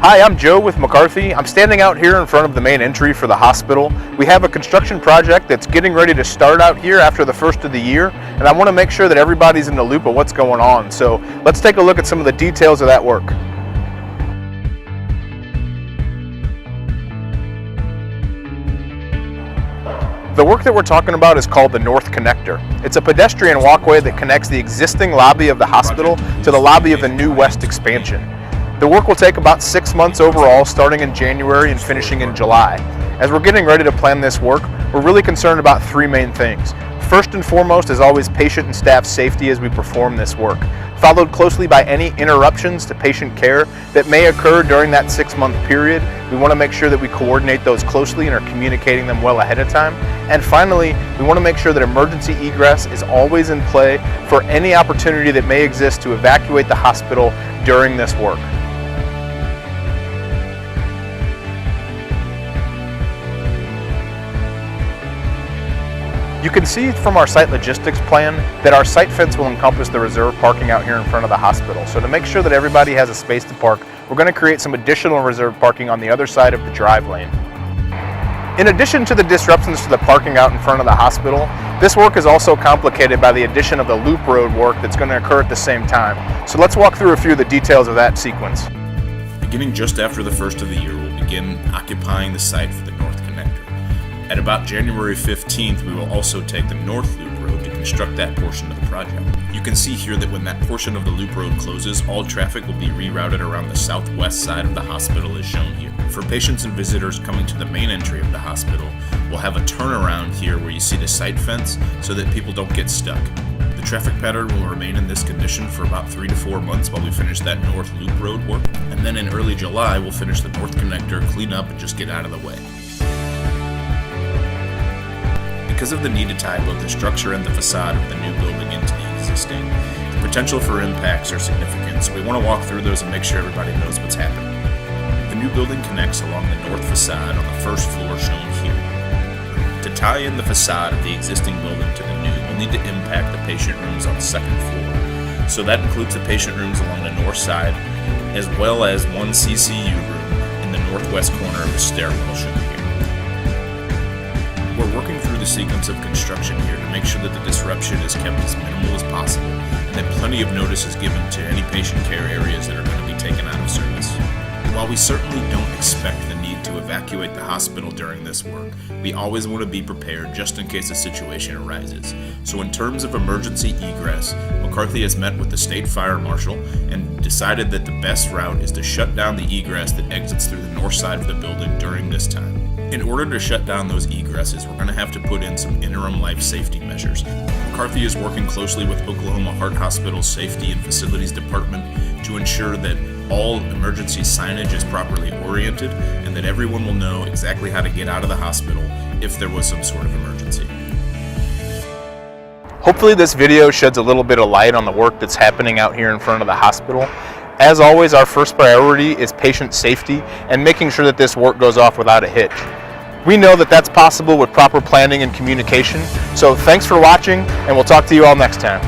Hi, I'm Joe with McCarthy. I'm standing out here in front of the main entry for the hospital. We have a construction project that's getting ready to start out here after the first of the year, and I want to make sure that everybody's in the loop of what's going on. So let's take a look at some of the details of that work. The work that we're talking about is called the North Connector. It's a pedestrian walkway that connects the existing lobby of the hospital to the lobby of the new West expansion. The work will take about 6 months overall, starting in January and finishing in July. As we're getting ready to plan this work, we're really concerned about three main things. First and foremost is always patient and staff safety as we perform this work, followed closely by any interruptions to patient care that may occur during that 6-month period. We want to make sure that we coordinate those closely and are communicating them well ahead of time. And finally, we want to make sure that emergency egress is always in play for any opportunity that may exist to evacuate the hospital during this work. You can see from our site logistics plan that our site fence will encompass the reserve parking out here in front of the hospital. So to make sure that everybody has a space to park, we're going to create some additional reserve parking on the other side of the drive lane. In addition to the disruptions to the parking out in front of the hospital, this work is also complicated by the addition of the loop road work that's going to occur at the same time. So let's walk through a few of the details of that sequence. Beginning just after the first of the year, we'll begin occupying the site for the North Connector. At about January 15th, we will also take the North Loop Road to construct that portion of the project. You can see here that when that portion of the loop road closes, all traffic will be rerouted around the southwest side of the hospital as shown here. For patients and visitors coming to the main entry of the hospital, we'll have a turnaround here where you see the site fence so that people don't get stuck. The traffic pattern will remain in this condition for about 3 to 4 months while we finish that North Loop Road work. And then in early July, we'll finish the North Connector, clean up, and just get out of the way. Because of the need to tie both the structure and the facade of the new building into the existing, the potential for impacts are significant, so we want to walk through those and make sure everybody knows what's happening. The new building connects along the north facade on the first floor shown here. To tie in the facade of the existing building to the new, we'll need to impact the patient rooms on the second floor. So that includes the patient rooms along the north side, as well as one CCU room in the northwest corner of the stairwell shown here. We're working through the sequence of construction here to make sure that the disruption is kept as minimal as possible and that plenty of notice is given to any patient care areas that are going to be taken out of service. While we certainly don't expect the need to evacuate the hospital during this work, we always want to be prepared just in case a situation arises. So in terms of emergency egress, McCarthy has met with the state fire marshal and decided that the best route is to shut down the egress that exits through the north side of the building during this time. In order to shut down those egresses, we're going to have to put in some interim life safety measures. McCarthy is working closely with Oklahoma Heart Hospital's Safety and Facilities Department to ensure that all emergency signage is properly oriented and that everyone will know exactly how to get out of the hospital if there was some sort of emergency. Hopefully this video sheds a little bit of light on the work that's happening out here in front of the hospital. As always, our first priority is patient safety and making sure that this work goes off without a hitch. We know that that's possible with proper planning and communication. So thanks for watching, and we'll talk to you all next time.